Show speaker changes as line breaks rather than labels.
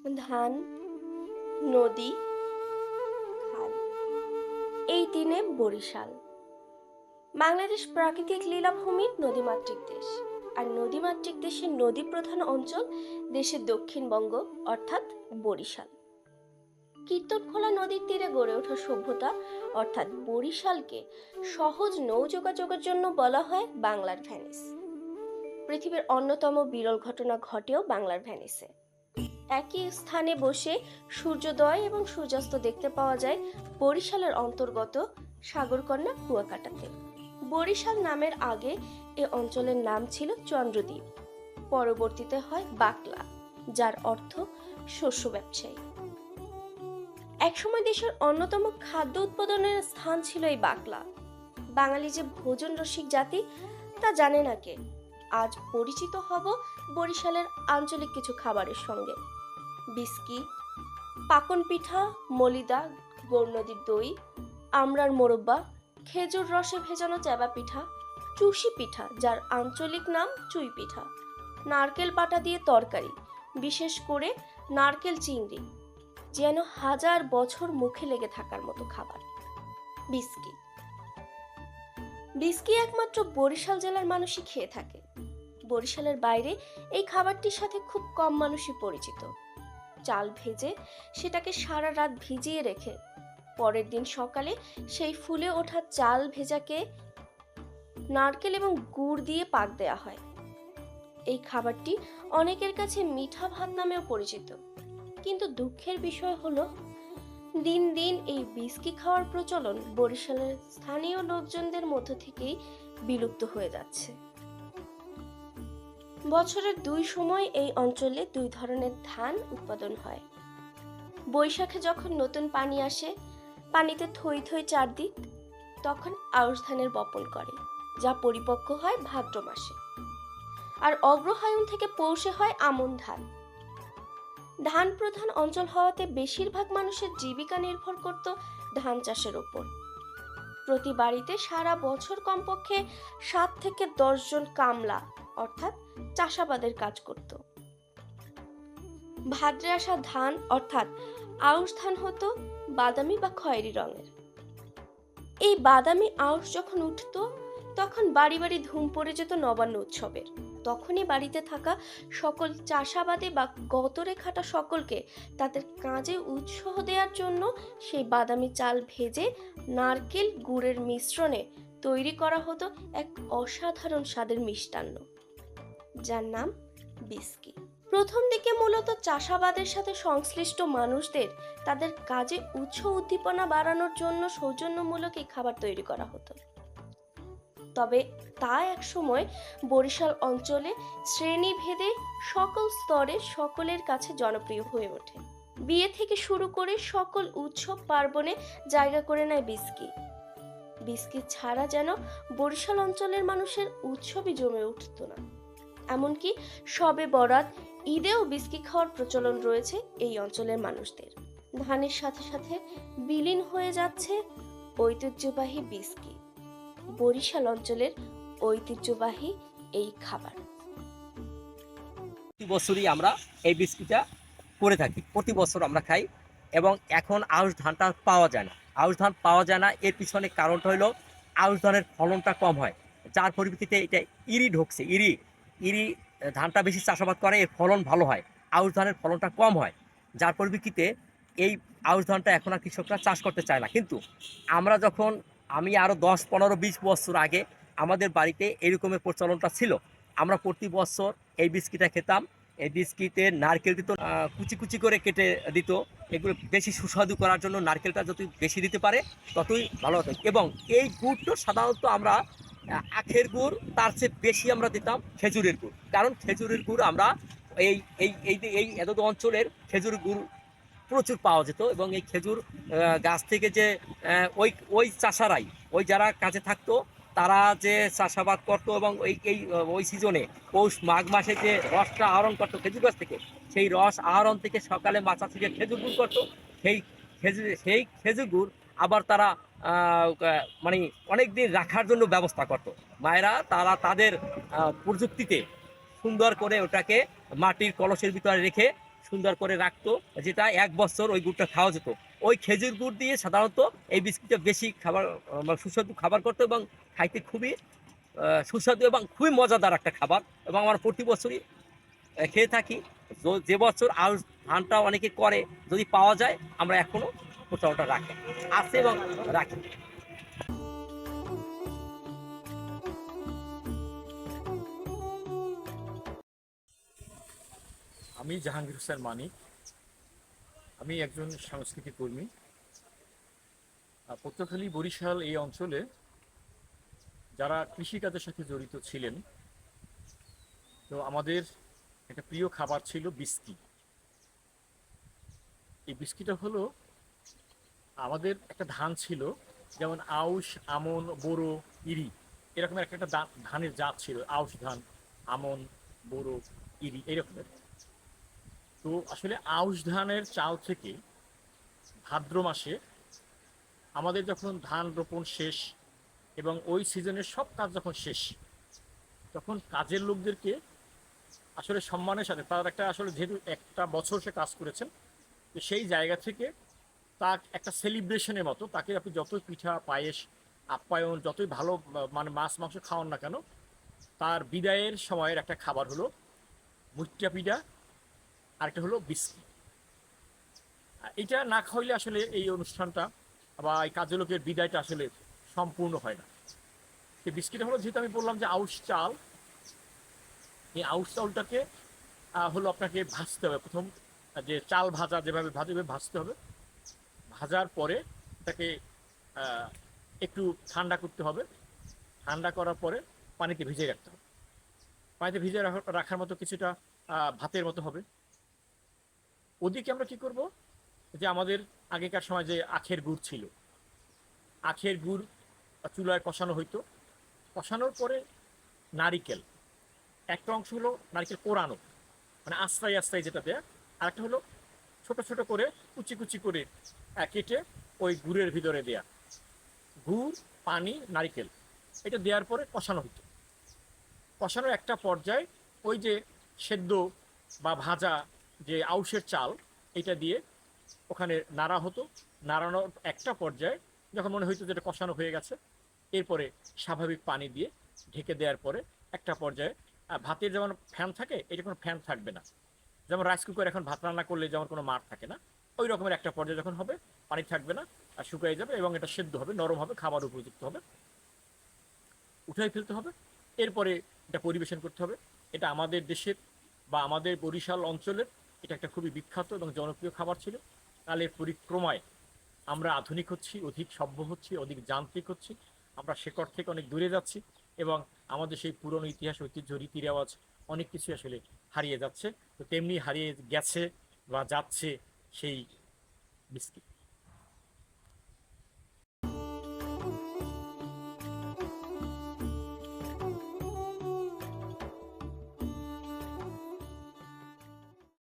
ধান, নদী, খাল, এই তিনে বরিশাল। বাংলাদেশ প্রাকৃতিক লীলাভূমির নদীমাতৃক দেশ। আর নদীমাতৃক দেশের নদী প্রধান অঞ্চল দেশের দক্ষিণবঙ্গ, অর্থাৎ বরিশাল। কীর্তনখোলা নদীর তীরে গড়ে ওঠা সভ্যতা অর্থাৎ বরিশালকে সহজ নৌ যোগাযোগের জন্য বলা হয় বাংলার ভেনিস। পৃথিবীর অন্যতম বিরল ঘটনা ঘটেও বাংলার ভেনিসে। একই স্থানে বসে সূর্যোদয় এবং সূর্যাস্ত দেখতে পাওয়া যায় বরিশালের অন্তর্গত সাগরকন্যা কুয়াকাটাতে। বরিশাল নামের আগে এ অঞ্চলের নাম ছিল চন্দ্রদ্বীপ, পরবর্তীতে হয় বাকলা, যার অর্থ শস্য ব্যবসায়ী। একসময় দেশের অন্যতম খাদ্য উৎপাদনের স্থান ছিল এই বাকলা। বাঙালি যে ভোজন রসিক জাতি তা জানে না কে। আজ পরিচিত হব বরিশালের আঞ্চলিক কিছু খাবারের সঙ্গে। বিস্কি, পাকন পিঠা, মলিদা, গৌর নদীর দই, আমড়ার মোরব্বা, খেজুর রসে ভেজানো চেবা পিঠা, চুষি পিঠা যার আঞ্চলিক নাম চুই পিঠা, নারকেল বাটা দিয়ে তরকারি, বিশেষ করে নারকেল চিংড়ি, যেন হাজার বছর মুখে লেগে থাকার মতো খাবার। বিস্কি বিস্কি একমাত্র বরিশাল জেলার মানুষই খেয়ে থাকে। বরিশালের বাইরে এই খাবারটির সাথে খুব কম মানুষই পরিচিত। চাল ভেজে সেটাকে সারা রাত ভিজিয়ে রেখে পরের দিন সকালে সেই ফুলে ওঠা চাল ভেজাকে নারকেল এবং গুড় দিয়ে পাক দেয়া হয়। এই খাবারটি অনেকের কাছে মিঠা ভাত নামেও পরিচিত। কিন্তু দুঃখের বিষয় হলো দিন দিন এই বিস্কি খাওয়ার প্রচলন বরিশালের স্থানীয় লোকজনদের মধ্য থেকেই বিলুপ্ত হয়ে যাচ্ছে। বছরের দুই সময় এই অঞ্চলে দুই ধরনের ধান উৎপাদন হয়। বৈশাখে যখন নতুন পানি আসে, পানিতে থই থই চারদিক, তখন আউশ ধানের বপন করে, যা পরিপক্ক হয় ভাদ্র মাসে। আর অগ্রহায়ণ থেকে পৌষে হয় আমন ধান। ধান প্রধান অঞ্চল হওয়াতে বেশিরভাগ মানুষের জীবিকা নির্ভর করত ধান চাষের ওপর। প্রতি বাড়িতে সারা বছর কমপক্ষে 7 থেকে 10 জন কামলা অর্থাৎ চাষাবাদের কাজ করত। ভাদ্রে আসা ধান অর্থাৎ আউশ ধান হতো বাদামি বা খয়েরি রঙের। এই বাদামি আউশ যখন উঠতো তখন বাড়ি বাড়ি ধুম পড়ে যেত নবান্ন উৎসবের। তখনই বাড়িতে থাকা সকল চাষাবাদে বা গতরে খাটা সকলকে তাদের কাজে উৎসাহ দেওয়ার জন্য সেই বাদামি চাল ভেজে নারকেল গুড়ের মিশ্রণে তৈরি করা হতো এক অসাধারণ স্বাদের মিষ্টান্ন, যার নাম বিস্কি। প্রথম দিকে মূলত চাষাবাদের সাথে সংশ্লিষ্ট মানুষদের তাদের কাজে উৎসাহ উদ্দীপনা বাড়ানোর জন্য সৌজন্যমূলক এই খাবার তৈরি করা হতো। তবে তা এক সময় বরিশাল অঞ্চলে শ্রেণীভেদে সকল স্তরে সকলের কাছে জনপ্রিয় হয়ে ওঠে। বিয়ে থেকে শুরু করে সকল উৎসব পার্বণে জায়গা করে নেয় বিস্কি। বিস্কি ছাড়া যেন বরিশাল অঞ্চলের মানুষের উৎসবই জমে উঠত না। এমনকি শবে বরাত, ঈদেও বিস্কি খাওয়ার প্রচলন রয়েছে এই অঞ্চলের মানুষদের। ধানের সাথে সাথে বিলীন হয়ে যাচ্ছে ঐতিহ্যবাহী বিস্কি, বরিশাল অঞ্চলের ঐতিহ্যবাহী এই খাবার।
প্রতি বছরই আমরা এই বিস্কিটটা করে থাকি, প্রতি বছর আমরা খাই। এবং এখন আউশ ধানটা পাওয়া যায় না। আউশ ধান পাওয়া যায় না, এর পিছনে কারণটা হলো আউশ ধানের ফলনটা কম হয়, যার পরিপ্রেক্ষিতে এটা ইরি ঢুকছে। ইরি ইরি ধানটা বেশি চাষাবাদ করে, এর ফলন ভালো হয়। আউশ ধানের ফলনটা কম হয়, যার পরিপ্রেক্ষিতে এই আউশ ধানটা এখন আর কৃষকরা চাষ করতে চায় না। কিন্তু আমরা যখন আমি আরও 10, 15, 20 বছর আগে আমাদের বাড়িতে এরকমের প্রচলনটা ছিল। আমরা প্রতি বছর এই বিস্কিটটা খেতাম। এই বিস্কিটের নারকেল দিত, কুচি কুচি করে কেটে দিত। এগুলো বেশি সুস্বাদু করার জন্য নারকেলটা যত বেশি দিতে পারে ততই ভালো হতো। এবং এই গুড়টা সাধারণত আমরা আখের গুড়, তার চেয়ে বেশি আমরা দিতাম খেজুরের গুড়। কারণ খেজুরের গুড় আমরা এই এই এই এই এত অঞ্চলের খেজুর গুড় প্রচুর পাওয়া যেত। এবং এই খেজুর গাছ থেকে যে ওই ওই চাষারাই, ওই যারা কাজে থাকতো, তারা যে চাষাবাদ করতো এবং ওই সিজনে পৌষ মাঘ মাসে যে রসটা আহরণ করতো খেজুর গাছ থেকে, সেই রস আহরণ থেকে সকালে মাচা থেকে খেজুর গুড় করতো। সেই খেজুর গুড় আবার তারা মানে অনেক দিন রাখার জন্য ব্যবস্থা করতো মায়েরা। তারা তাদের প্রযুক্তিতে সুন্দর করে ওটাকে মাটির কলসের ভিতরে রেখে সুন্দর করে রাখতো, যেটা 1 বছর ওই গুড়টা খাওয়া যেত। ওই খেজুর গুড় দিয়ে সাধারণত এই বিস্কিটটা বেশি খাবার সুস্বাদু খাবার করতো এবং খাইতে খুবই সুস্বাদু এবং খুবই মজাদার একটা খাবার। এবং আমরা প্রতি বছরই খেয়ে থাকি। যে বছর আউশ ধানটা অনেকে করে, যদি পাওয়া যায় আমরা এখনো প্রচলনটা রাখি, আছে এবং রাখি।
আমি জাহাঙ্গীর হোসেন মানিক। আমি একজন সাংস্কৃতিক কর্মী। পটুয়াখালী বরিশাল এই অঞ্চলে যারা কৃষিকাজের সাথে জড়িত ছিলেন, তো আমাদের একটা প্রিয় খাবার ছিল বিস্কি। এই বিস্কিটা হলো, আমাদের একটা ধান ছিল, যেমন আউশ, আমন, বোরো, ইরি, এরকমের একটা ধানের জাত ছিল। আউশ ধান, আমন, বোরো, ইরি এরকমের। তো আসলে আউশ ধানের চাল থেকে ভাদ্র মাসে আমাদের যখন ধান রোপণ শেষ এবং ওই সিজনের সব কাজ যখন শেষ, তখন কাজের লোকদেরকে আসলে সম্মানের সাথে, তার একটা আসলে যেহেতু একটা বছর সে কাজ করেছেন, তো সেই জায়গা থেকে তার একটা সেলিব্রেশনের মতো তাকে আপনি যতই পিঠা, পায়েস, আপ্যায়ন, যতই ভালো মানে মাছ মাংস খাওয়ান না কেন, তার বিদায়ের সময়ের একটা খাবার হলো মুইট্টা পিঠা, আরেকটা হলো বিস্কি। এটা না খাইলে আসলে এই অনুষ্ঠানটা বা এই কাজের লোকের বিদায়টা আসলে সম্পূর্ণ হয় না। এই বিস্কিটটা হলো, যেহেতু আমি বললাম যে আউশ চাল, এই আউশ চালটাকে হলো আপনাকে ভাজতে হবে। প্রথম যে চাল ভাজা যেভাবে ভাজবে ভাজতে হবে, ভাজার পরে তাকে একটু ঠান্ডা করতে হবে। ঠান্ডা করার পরে পানিতে ভিজিয়ে রাখতে হবে। পানিতে ভিজিয়ে রাখার মতো কিছুটা ভাতের মতো হবে। ওদিকে আমরা কি করব, যে আমাদের আগেকার সময় যে আখের গুড় ছিল, আখের গুড় চুলায় কষানো হইতো। কষানোর পরে নারিকেল, একটা অংশ হলো নারকেল কোরানো, মানে আস্তায় আস্তায় যেটা দেয়া, আর একটা হলো ছোট ছোট করে কুচি কুচি করে কেটে ওই গুড়ের ভিতরে দেয়া। গুড়, পানি, নারিকেল এটা দেওয়ার পরে কষানো হতো। কষানোর একটা পর্যায়ে ওই যে সেদ্ধ বা ভাজা যে আউশের চাল, এটা দিয়ে ওখানে নাড়া হতো। নাড়ানোর একটা পর্যায়ে যখন মনে হইতো যেটা কষানো হয়ে গেছে, এরপরে স্বাভাবিক পানি দিয়ে ঢেকে দেওয়ার পরে একটা পর্যায়ে ভাতের যেমন ফ্যান থাকে, এটা কোনো ফ্যান থাকবে না। যেমন রাইস কুকার এখন ভাত রান্না করলে যেমন কোনো মার থাকে না, ওই রকমের একটা পর্যায়ে যখন হবে, পানি থাকবে না, আর শুকিয়ে যাবে এবং এটা সেদ্ধ হবে, নরম হবে, খাবার উপযুক্ত হবে, উঠাই ফেলতে হবে। এরপরে এটা পরিবেশন করতে হবে। এটা আমাদের দেশের বা আমাদের বরিশাল অঞ্চলের এটা একটা খুবই বিখ্যাত এবং জনপ্রিয় খাবার ছিল। কালের পরিক্রমায় আমরা আধুনিক হচ্ছি, অধিক সভ্য হচ্ছি, অধিক যান্ত্রিক হচ্ছি, আমরা শেকড় থেকে অনেক দূরে যাচ্ছি এবং আমাদের সেই পুরনো ইতিহাস, ঐতিহ্য, রীতি রেওয়াজ অনেক কিছু আসলে হারিয়ে যাচ্ছে। তো তেমনি হারিয়ে গেছে বা যাচ্ছে সেই বিস্কিট।